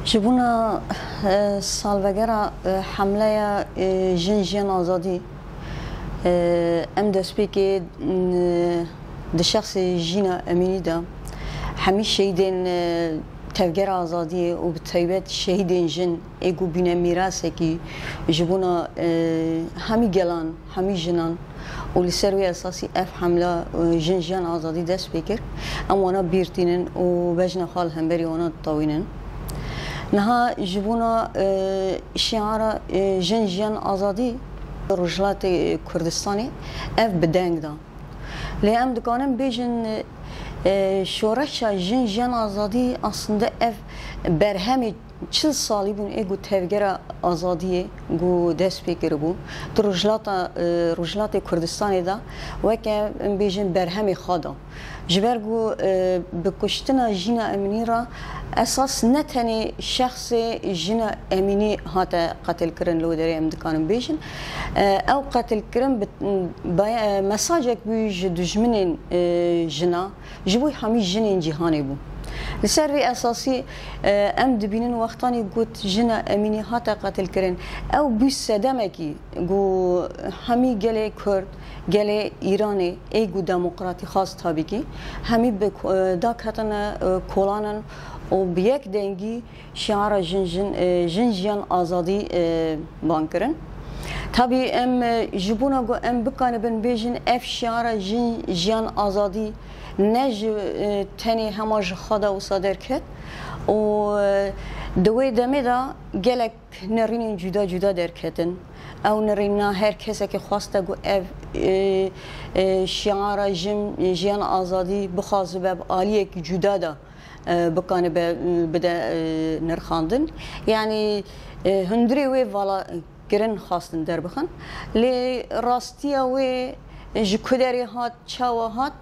جبونا سالوگرا حمله جن آزادی ام دست که د شخص جینا امینی دا همی شهیدین تفجر آزادی و بتایبت شهیدین جن ایگو بینه میراثه کی جبونا همی گلان همی جنان و لسروی اساسی اف حمله جن آزادی دست بکر اما بیرتینن و بجن خال هم بری وانا طاوینن نها جبونا شعار جن آزادی رجلات کردستانی اف بدنگ دا لیم دکانم بیشن شورش جن آزادی aslında ev berhemi çıl salı bun ego tevgera azadiye go despekeri bu rojlata Kurdistan'da ve ki بیشن berhemi خدا جبر گو بکشتن جینا امینی را اساس نتنی شخص جینا امینی هات قتل کردن لو داری امدکانم بیشن او قتل کردن مساجک بیش دشمنین جنا جبوی همی جنین جهانی بو لسر وی اساسی ام دبینن وقتانی گوت جنا امینی هات قتل کردن او بی صدمه کی گو همی گله کرد گله ایرانی ایگو دموکراتی خاص tabii ki همی به دا کتن کلانن و بیک دنگی شعار جن آزادی بانکرن tabii ام جبونا گو ام بکنه بن بیشن اف شعار جن آزادی نج تنی هماج خدا و صادر کرد و دوی دمی دا گلک نرینین جدا درکتن او نرینا هر کسی که خواسته گو اف شعار جن آزادی بخواست به عالیه که جدا دا بکنه بده نرخاندن یعنی هندری وی والا گرن خواستن در بخن لی راستیا وی جکدری هات چاوا هات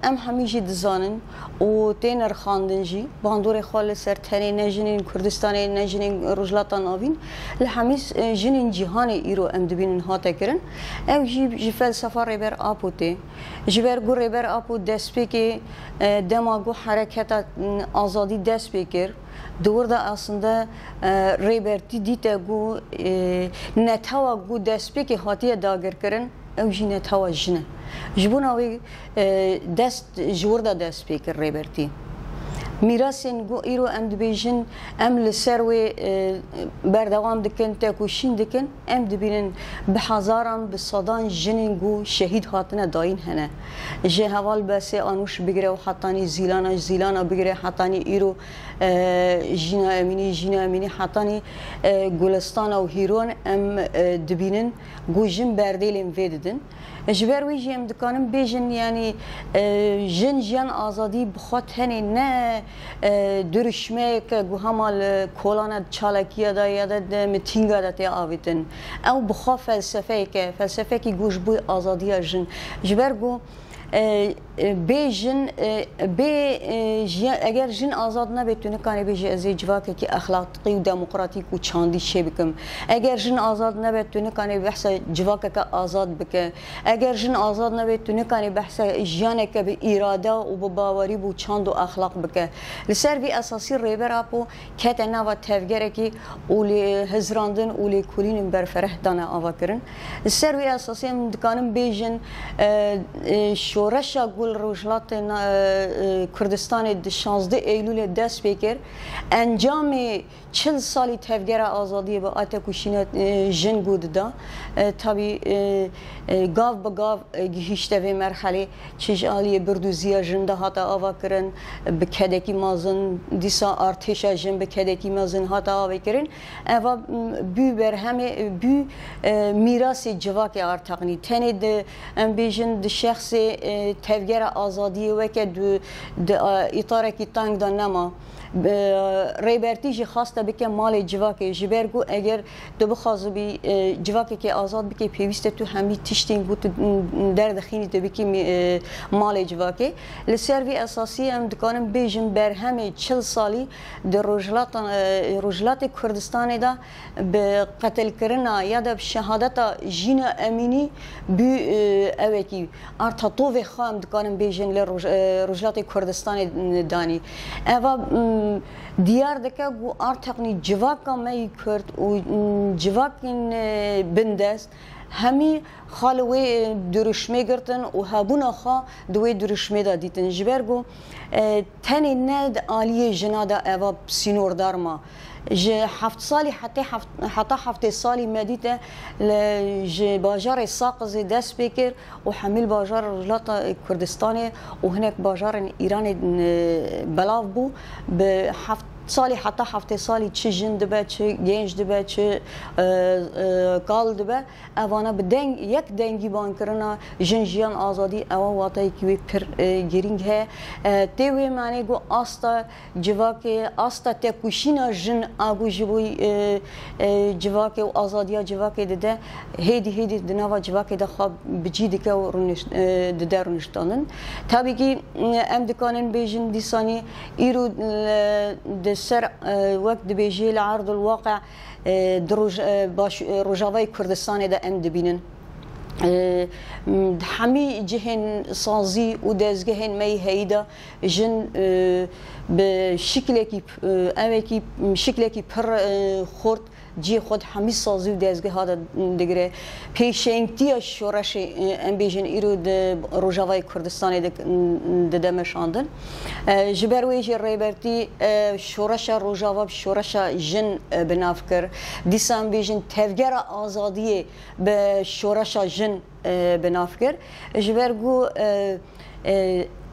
ام همیشه دزانن و تینر خواندن جی باندور خال سر تنی نجنین کردستان نجنین رجلاتان آوین لحمیس جنین جهانی ایرو ام دبینن هاته کرن او جی فلسفه ریبر آپوته جبر گو ریبر آپو دست بکی دماغو حرکت آزادی دست بکر دور دا aslında ریبرتی دیتا گو نتاوا گو دست بکی هاتیه داگر کرن او جی نتاوا جنه جبونا وی دست جوردا دست بکر ریبرتی میراثن گو ایرو ام دبیجن ام لسر و بردوام دکن تکوشین دکن ام دبینن به هزاران به صدان جنین گو شهید هاتنه داین هنه جه حوال بس آنوش بگیره و حتانی زیلانا بگیره حتانی ایرو جینا امینی حتانی گلستان و هیرون ام دبینن گو جن بردیلیم ویددن جبر ویجی ام دکانم بیجن یعنی جن آزادی بخواد هنی نه درشمه که گو همال کلانه چالکیه دا یا دا متینگا دا تی آویتن او بخواه فلسفه که گوش بوی آزادی جن جبر گو بیجن اگر جن آزاد نبیتونه کانی بیجی از جواکه که اخلاقی و دموکراتیک و چاندی چه بکم اگر جن آزاد نبیتونه کانی بحث جواکه که آزاد بکه اگر جن آزاد نبیتونه کانی بحث جانه که به اراده و به باوری و چاند و اخلاق بکه لسر وی اساسی ریبر اپو که تنها تفگره که اولی هزراندن اولی کلین برفره دانه آوا کرن لسر وی اساسی هم دکانم بیجن شورشا گل روجلات کردستان 16 ایلول دست بکر انجام 40 سالی تفجیر آزادی با آتکوشین جن گود دا تابی گاو با گاو گیشته و مرحله چجالی بردوزی جن ده هات آوا کرن بکدکی مازن دیسا ارتش جن بکدکی مازن هات آوا کرن و بی برهمه بی میراث جواک ارتقنی تنی د امبیجن د شخص تفجیر آزادی و که د اطار کی تانگ دان نما ریبرتی جی خواسته بکه مال جواکی جبرگو اگر دو بخواست بی جواکی که آزاد بکه پیوسته تو همی تشتین بود در دخینی تو بکه مال جواکی لسروی اساسی هم دکانم بیجن بر همه 40 سالی در رجلات کردستان دا به قتل کردن یا به شهادت جینا امینی بی اوکی ارتطوف خام دکانم بیجن لرجلات کردستان دانی اوا دیار دکه گو ارتقنی جواکا می کرد و جواکین بندست همی خالوی درشمه گرتن و هبونا خا دوی درشمه دا دیتن جبرگو تنی ند آلیه جنادا اوا سینور دارما ج 7 سالي حتى 7 سالي مديته ج باجار ساقز دست بكر وحمل باجار رجلات كردستاني وهناك باجار ايراني بلاف بو ب 7 سالي حتى 7 سالي چه جن دبه چه گنج دبه چه قال دبه اوانا بدنگ یک دنگی بان کرنا جن جیان آزادی اوا واتای کی پر گرینگ ہے تیوی معنی گو آستا جواکه آستا تکوشینا جن آگو جبوی جواکه و آزادیا جواکه دده هیدی دنوا جواکه ده خواب بجی دکه و دده رونشتانن تابی که ام دکانن بیجن دیسانی ایرو سر وقت بيجي لعرض الواقع دروج باش رجاوي كردستان ده ام دبينن حمي جهن صازي ودازجهن مي هيدا جن بشكلكي امكي شكلكي بر خورد جي خود همي سازي و دازگه هذا دگره پیشنگتی شورش ام بیجن ایرو روجاوای کردستان ده مشاندن جبروی جی ریبرتی شورش روجاوا شورش جن بنافکر دیسان بیجن تفگر آزادی به شورش جن بنافکر جبرگو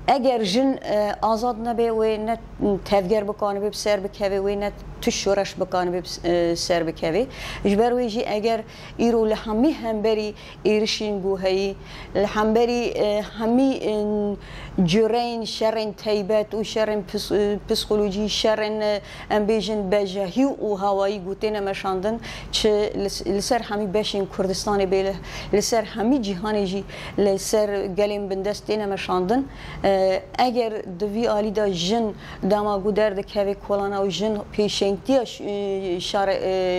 اگر جن آزاد نبی و نه تفگر بکنه به سر بکوی و نه تو شورش بکنه به سر بکوی جبروی جی اگر ایرو لحمی هم بری ایرشین گوهی لحمبری همی جرین شرین تیبت و شرین پسیکولوژی شرین امبیجن بجهی و هوایی گوتین مشاندن چه لسر همی بشین کردستان بیله لسر همی جهانی جی لسر گلیم بندستین مشاندن اگر دوی آلی دا جن داما گودر دکوی کولانا و جن پیشنگتی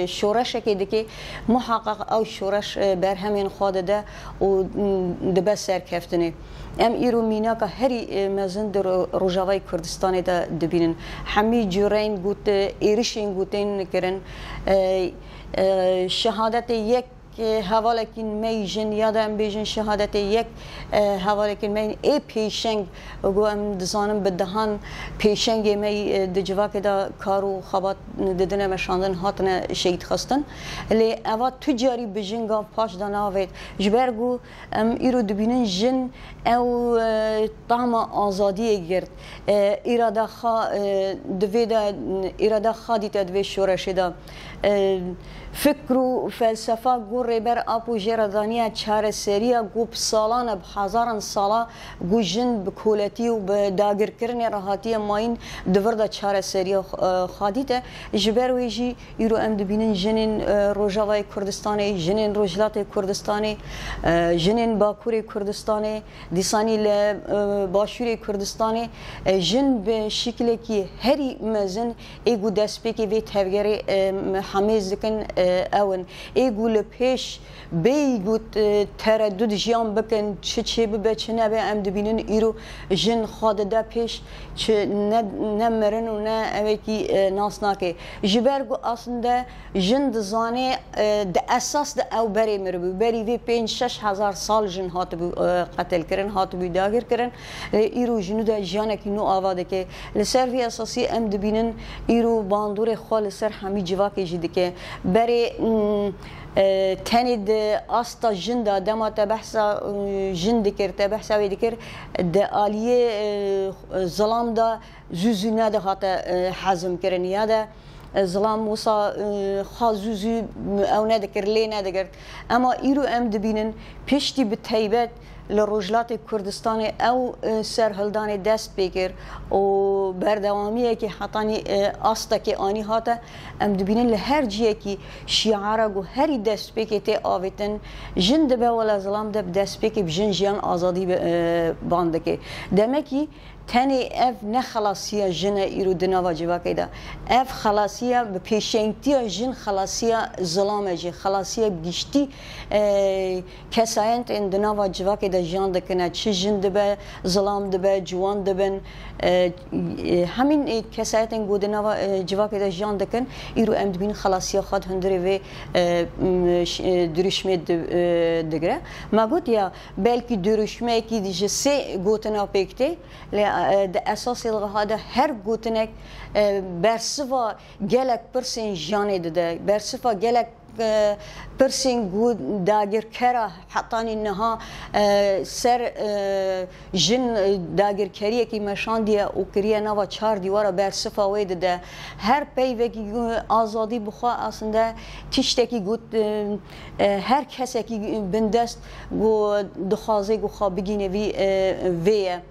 شورش که دکی محقق او شورش بر همین خواده ده و دبه سرکفتنه ام ایرو مینا که هری مزن در روجاوای کردستان ده دبینن همی جورین گوت ایرشین گوتین کرن شهادت یک حوالکین می جن یادم بیجن شهادت یک حوالکین می ای پیشنگ گو ام دزانم بدهان پیشنگ می دجواک دا کارو خبات ددنه مشاندن هاتن شهید خستن لی اوا تجاری بجنگا پاش داناوید جبرگو ام ایرو دبینن جن او طعم آزادی گرد اراده خا دویدا اراده خادی تدوی شورش دا فکر و فلسفه گو ریبر آپو جردانیه چهار سریه گو بسالانه بهزاران ساله گو جن بکولتی و بداگر کرنی راحتی ماین دورده چهار سریه خادیته جبر ویجی ایرو ام دبینن جنین روجاوای کردستانی جنین روجلات کردستانی جنین باکور کردستانی دیسانی باشور کردستانی جن به شکلی که هری مزن ایگو دست بکی وی تفگری حمیز دکن اون ایگول پیش بیگوت تردد جیان بکن چه ببه چه نبه ام دبینن ایرو جن خواده ده پیش چه نمرن و نه اوکی ناس ناکه جبرگو اصلا جن دزانه ده اساس ده او بری مربو بری وی 5-6 هزار سال جن هات بو قتل کرن هات بو داگر کرن ایرو جنو ده جیانه که نو آواده که لسر وی اساسی ام دبینن ایرو باندور خواه لسر همی جواکی جیده که بری تند استا جن دا دما تبحثا جن دکر تبحثا وی دکر د آلیه ظلام دا زوزونه ده هات حزم کرن یا ده ظلام وصا خازوزو او ندکر لی ندکر اما ایرو ام دبینن پشتی به تیبت لروجلات کردستان او سرهلدان دست بگیر و بردوامیه که حتانی آستا که آنی هاته ام دبینن لهر جیه که شیعاره گو هری دست بگی تی آویتن جند به ولا ظلام ده دست بگی بجن جیان آزادی بانده که دمکی تنی اف نه خلاصیه جن ایرو دنوا جواکی دا اف خلاصیه به پیشنگتی جن خلاصیه ظلام جی خلاصیه گشتی کسایت این دنوا جواکی دا جان دکنه چه جن دبه ظلام دبه جوان دبن همین کسایت این گودنوا جواکی دا جان دکن ایرو ام دبین خلاصیه خود هندری و درشمه دگره ما گوت یا بلکی درشمه کی دیجه سه گوتنا پیکته ل اساس الغهاده هر گوتنک برسوا گلک پرسین جانه داده برسوا گلک پرسین گود داگر کرا حتانی نها سر جن داگر کریه کی مشان دیا او کریه نوا چار دیوارا برسفا وید ده هر پیوه کی آزادی بخوا اصلا تشتکی گود هر کسی کی بندست گو دخوازه گو خواب بگینه ویه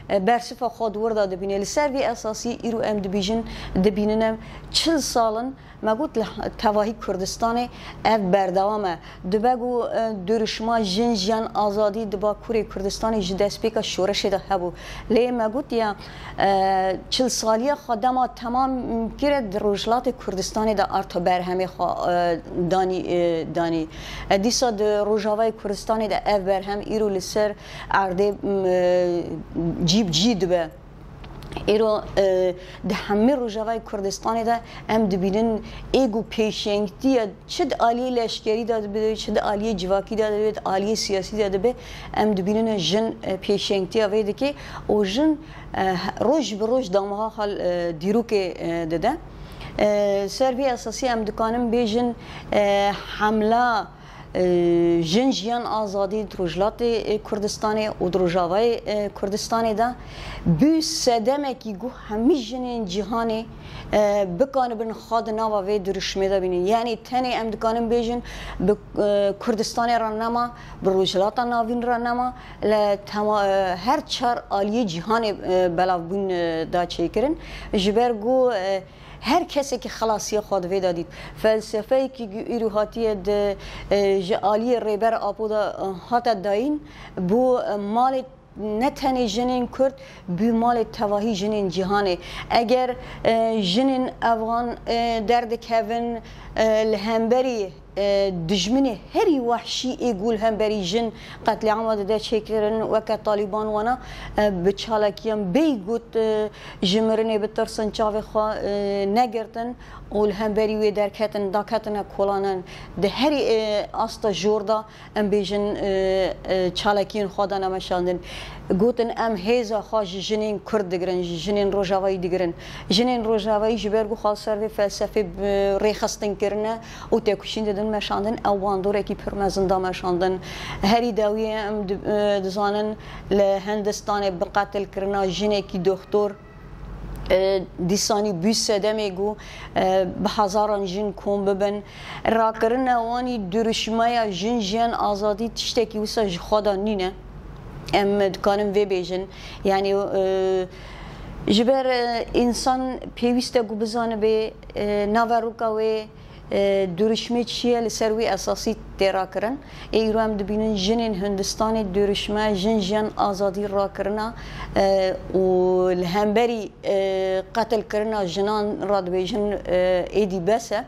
برسفا خود ورده دبینه لسر وی اساسی ایرو ام دبیجن دبیننم 40 سالن ما قلت تواهی کردستان اف بردوامه دبگو درشما جن آزادی دبا کوری کردستان جدست پیکا شورش ده هبو لی ما قلت یا 40 سالیه خدما تمام کرد روجلات کردستان ده ارتا برهمه دانی دیسا ده روجاوای کردستان ده اف برهم ایرو لسر عرده جیب جید به ایرو ده همه روجاوای کردستان ده ام دبینن ایگو پیشنگتی چه عالی لشکری داده بده چه عالی جواکی داده بده عالی سیاسی داده به ام دبینن جن پیشنگتی اویده که او جن روز به روز دامها حال دیروک داده سروی اساسی ام دکانم بیجن حمله جنجیان آزادی دروجلات کردستانی و دروجاوای کردستانی دا بی سدمه کی گو همی جنین جهانی بکانه بین خاد نوا و درشمه دا بینی یعنی تنی ام دکانم بیجن به کردستانی را نما به روجلات ناوین را نما هر چار آلیه جهانی بلاو بین دا چه کرن جبر گو هر کسی که خلاصی خود وی دادید فلسفه که ایروهاتی د جالی ریبر آپودا هات داین بو مال نتنی جنین کرد بی مال تواهی جنین جهانه اگر جنین افغان درد کهون الهمبری دجمنه هری وحشی ایگول هم بری جن قتل عام ده چکرن وقت طالبان وانا بچالکیم بیگوت جمرنه بترسن چاو خوا نگرتن اول هم بری و درکتن داکتن کلانن ده هری استا جوردا ام بیجن چالکین خدا نمشاندن گوتن ام هیزا خواج جنین کرد دگرن جنین روجاوایی دگرن جنین روجاوایی جبرگو خالصر و فلسفه ریخستن کرنه و تکوشین دادن مشاندن اوان دوره کی پرمزنده مشاندن هری داویه ام دزانن لهندستان بقتل کرنا جنه کی دکتر دیسانی بیست دمیگو به هزاران جن کم ببن راکرن اوانی درشمای جن آزادی تشتکی وسا خدا نینه ام دکانم وی بیجن یعنی جبر انسان پیوسته گو بزانه به نوروکا و درشمه چیه لسروی اساسی تیرا کرن ایرو هم دبینن جنین هندستان درشمه جن آزادی را کرنا و الهمبری قتل کرنا جنان را دبیجن ایدی بسه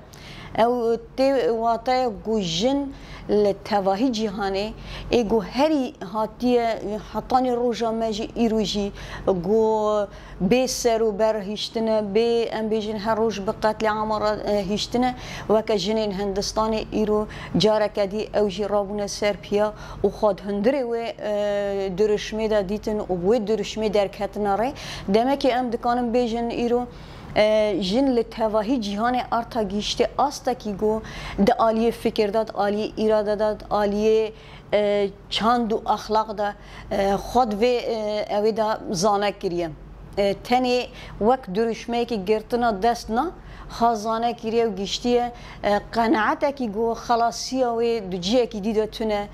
او تی واقعا گو جن لتواهی جهانی ایگو هری هاتیه حتانی روزا مجی ایروجی گو به سر و بر هیشتنه به ام بیجن هر روز به قتل عام هیشتنه و که جنین هندستان ایرو جاره کدی اوجی رابون سرپیا و خود هندره و درشمه دا دیتن و بود درشمه در کتناره دمه که ام دکانم بیجن ایرو جن لتواهی جهان ارتا گیشته آستا کی گو د عالیه فکر داد عالیه اراده داد عالیه چند و اخلاق دا خود و اوی دا زانه کریم تنی وقت درشمه که گرتنا دست نه خازانه کریه و گشتیه قناعته کی گو خلاصیه و دجیه کی دیده تونه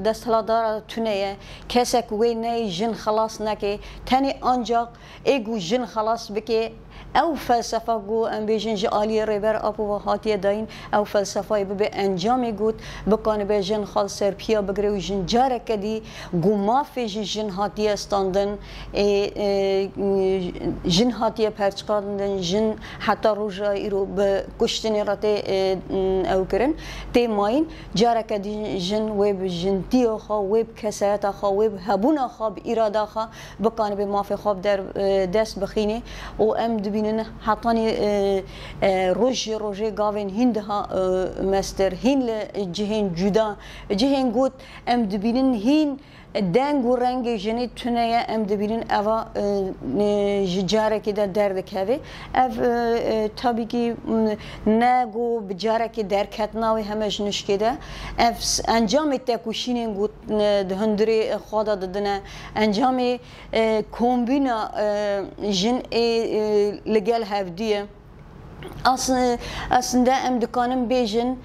دست هلادار تونه کسی که وی نه جن خلاص نکه تنی آنجا ایگو جن خلاص بکه او فلسفه گو ام بیجن جالی ریبر اپو و هاتیه داین او فلسفه به انجام گوت بکن بیجن خال سرپیا بگره و جن جاره کدی گو ما فی جن هاتیه استاندن جن هاتیه پرچکاندن جن حتی روجا ایرو به کشتنی راته او کرن تی ماین جاره کدی جن ویب جنتیو خا ویب کسایت خا ویب هبونا خا ایرادا خا بکن به ما فی خواب در دست بخینه و ام دبینن حتانی روجی گاوین هندها مستر هین جهین جدا جهین گود ام دبینن هین دنگ و رنگ جنی تنه ام دبینن اوا جاره که درد کهوی اف تابی که نگو بجاره که در کتناوی همش نشکده اف انجام تکوشینین گود دهندری خدا دادنه انجام کومبینا جن لگل هفدیه aslında em dükkanım bejin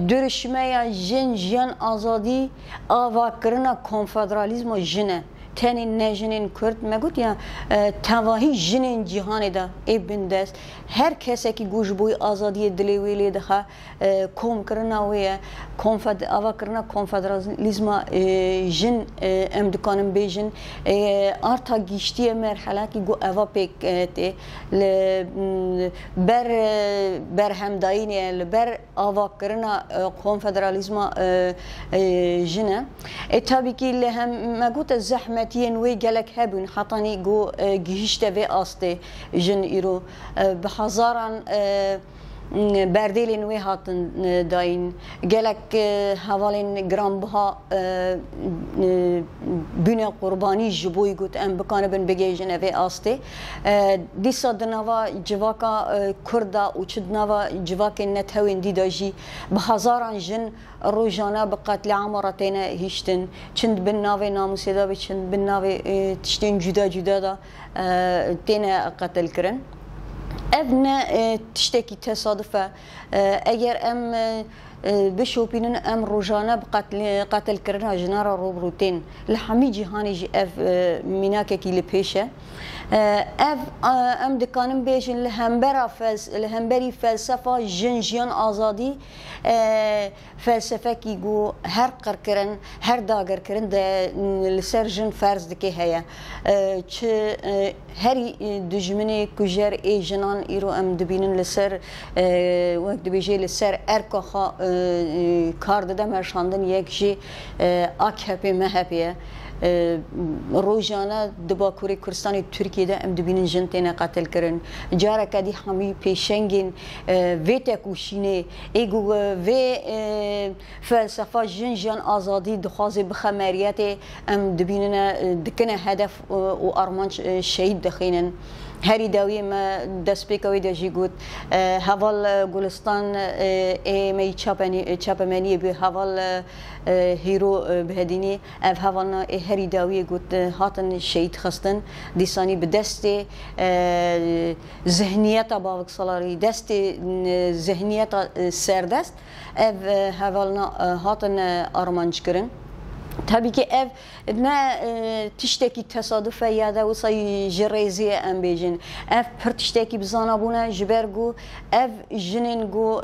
dürüşmeye jin azadi avakırına konfederalizmo jine tenin nejinin Kürt megut ya tavahi jinin cihanı da ebindes her kese ki guş boy azadiye dileweli daha kom kırına ve avakırına konfederalizma jin em dükkanım bejin arta geçtiği merhale ki gu ava pek te ber hemdayine ber avakırına konfederalizma jine tabii ki lehem megut zahmet تین وی گلک هبون حتانی گو گیشته و آسته جن ایرو به هزاران بردیلین وی هاتن داین گلک حوالین گرام بها بینه قربانی جبوی گوت ام بکانه بن بگیجن و آسته دیسا دنوا جواکا کردا و چدنوا جواک نتهوین دیداجی به هزاران جن روزانه به قتل عامرتین هیشتن چند بن ناوی ناموسیدا و چند بن ناوی تشتین جدا جدا دا تین قتل کرن ev ne tişteki tesadüfe eğer em بشوپینن ام روزانه قتل کردن جنرال روبروتین لحمی جهانی جی اف میناکه کی لپیشه اف ام دکانم بیشن لهمبری فلسفه جنجیان آزادی فلسفه کی گو هر قر کرن هر داگر کرن ده لسر جن فرض دکی هیا چه هری دجمنی کجر ای جنان ایرو ام دبینن لسر وقت بیجی لسر ارکخا کار داده مرشاندن یک جی AKP MHP'ye روزانه دباکوری کردستانی ترکیه ام دبینن جنتینا قتل کردن جاره کدی همی پیشنگین و تکوشینه ایگو و فلسفه جن آزادی دخوازی بخمریت ام دبینن دکنه هدف و آرمان شهید دخینن هری داوی ما دست پیکوی داشتی گود حوال گلستان می چاپمنی به حوال هیرو بهدینی اف حوالنا هری داوی گود هاتن شهید خستن دیسانی به دست ذهنیت باوک سالاری دست ذهنیت سردست اف حوالنا هاتن آرمانج کردن tabii ki ev ne tişteki tesadüfe ya da usay jreziye em bejin ev per tişteki bizana buna jibergu ev jinin gu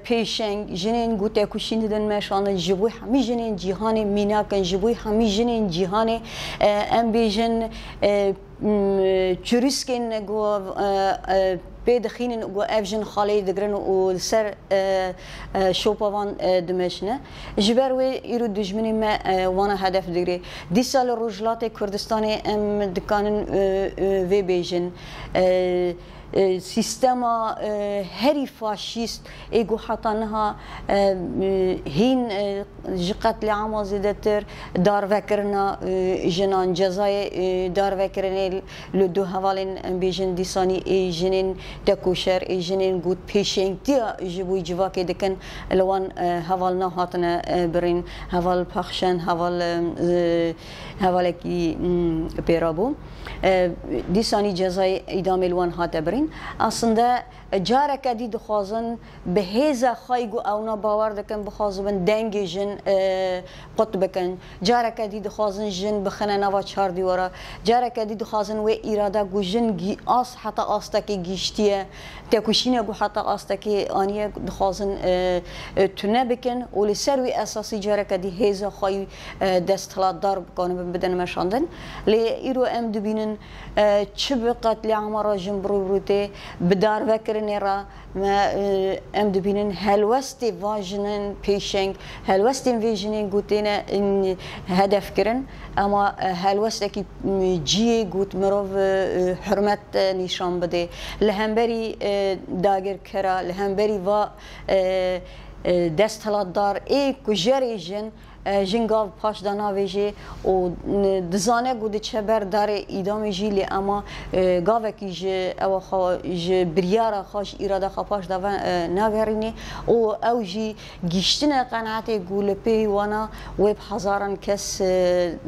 peşeng jinin gu tekuşinden meşanı jibu hami jinin cihani minakan jibu hami jinin cihani em bejin çürüsken gu بدخینن و افجن خالی دگرن و سر شوپوان دمشنه جبروی ایرو دجمنی ما وانا هدف دگری دی سال روجلات کردستانی ام دکانن و بیجن سیستما هری فاشیست ایگو حتانها هین قتل عام زیادتر دار وکرنا جنان جزای دار وکرنه لدو حوالین بیجن دیسانی جنین تکوشر جنین گود پیشنگتیا جبوی جواکی دکن لوان حوالنا حتنا برین حوال پخشن حوال کی پیرابو دیسانی جزای ادامه لوان حتا برین بین اصلا جاره کدی دخوازن به هیزا خایگو اونا باور دکن بخوازن دنگ جن قط بکن جاره کدی دخوازن جن بخنه نوا چهار دیوارا جاره کدی دخوازن و اراده گو جن گی آس حتی آستکی گیشتیه تکوشینه گو حتی آستکی آنیه دخوازن تونه بکن ولی سروی اساسی جاره کدی هیزا خای دستلات دار بکنه بدن مشاندن لی ایرو ام دبینن چه بقتل عمارا جن بروته بدار وکرنه را ما ام دبینن هلوستی واجنن پیشنگ هلوستی ویژنین گوتینه هدف کرن اما هلوستی که جیه گوت مروف حرمت نشان بده لهمبری داگر کرا لهمبری و دستلات دار ای کجری جن جنگاو پاش دانا ویجی و دزانه گوده چه بردار ایدام جیلی اما گاوه کی ج او خا ج بریارا خاش اراده خا پاش دا ناگرینی او جی گشتن قناعت گولپی وانا وب هزاران کس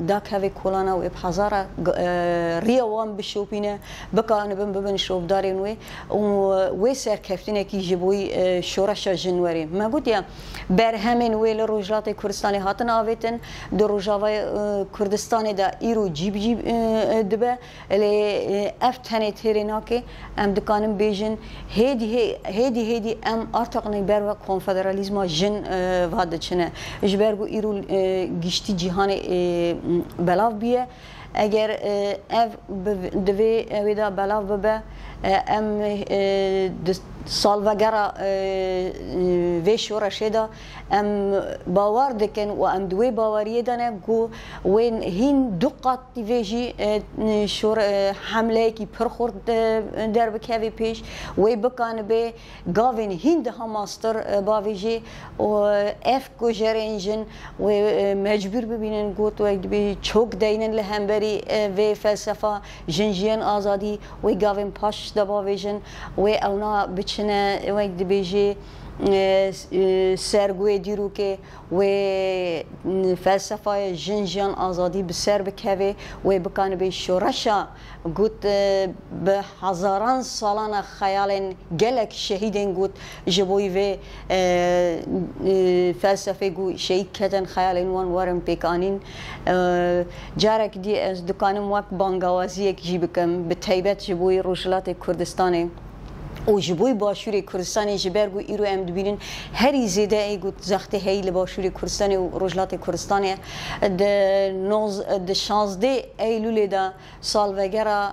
داک هوی کولانا وب هزارا ریوان بشوپینه بکانه بن شوب دارین و سر کفتینه کی جبوی شورش جنوری ما گوتیا بر همین ویل روجلات کردستانی هاتن آویتن در روجاوای کردستان دا ایرو جیب دبه لی افتنی ترینا که ام دکانم بیجن هیدی ام ارتقنی بر و کنفدرالیسم جن واد چنه جبرگو ایرو گشتی جهان بلاف بیه اگر اف دوی ویدا بلاف ببه ام سالوگرا ویشورا شده ام باور دکن و ام دوی باوریه دانه گو وین هین دقت ویجی شور حمله کی پرخورد در بکوی پیش وی بکن به گاوین هین ده ماستر باویجی و اف کوجرینجن و مجبور ببینن گوت و به چوک دینن لهمبری و فلسفه جنجیان آزادی و گاوین پاش دباویجن و اونا بچنه و دبیجی سرگوی دیرو که و فلسفه جنجان آزادی بسر بکوی و بکن به شورشا گوت به هزاران سالان خیال گلک شهیدین گوت جبوی و فلسفه گو شهید کردن خیال اینوان وارم پیکانین جارک دی از دکانم وقت بانگوازی یک جی بکم به تایبت جبوی روشلات کردستانی و جبوی باشوری کردستانی جبرگو ایرو ام دبینن هری زیده ای گوت زخته هیل باشوری کردستانی و روجلات کردستانی د 16 ایلول دا سال وگرا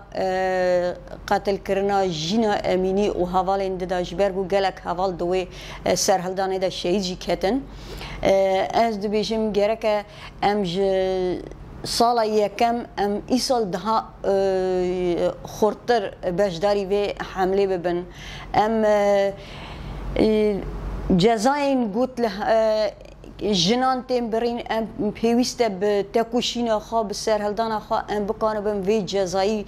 قتل کرنا جینا امینی و حوالین دا جبرگو گلک حوال دوی سرهلدانی دا شهید جی کتن از دبیجم گرکه ام سال یکم ام ای سال ده خورتر بجداری و حمله ببن ام جزاین گوت جنان تیم برین ام پیوسته به تکوشین خواب سرهلدان خواب ام بکانه بم وی جزایی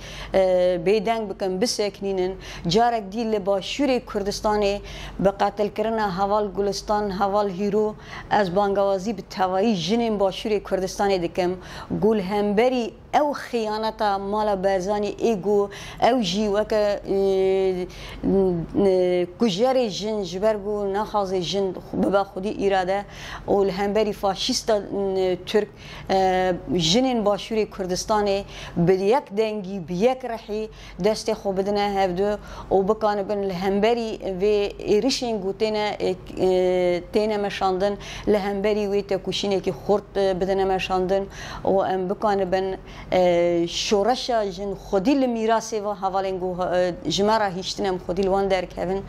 بیدنگ بکن بسکنینن جارک دیل با شوری کردستانی به قتل کردن حوال گلستان حوال هیرو از بانگوازی به توایی جنین با شوری کردستانی دکم گل همبری او خیانتا مالا برزانی ایگو او جی وکا کجری جن جبرگو نخواز جن ببا خودی اراده و الهمبری فاشیست ترک جنین باشوری کردستانی به یک دنگی به یک رحی دست خوب بدنه هفدو و بکانه بن الهمبری و ایرشین گو تینه مشاندن الهمبری و تکوشینه که خورد بدنه مشاندن و ام بکانه بن شورش جن خودی لمیراسی و حوالنگو جمعه هیچتنم خودی لوان در کهون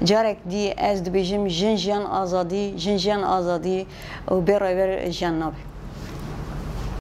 جارک دی از دبیجم جنجان آزادی و برای جن نابه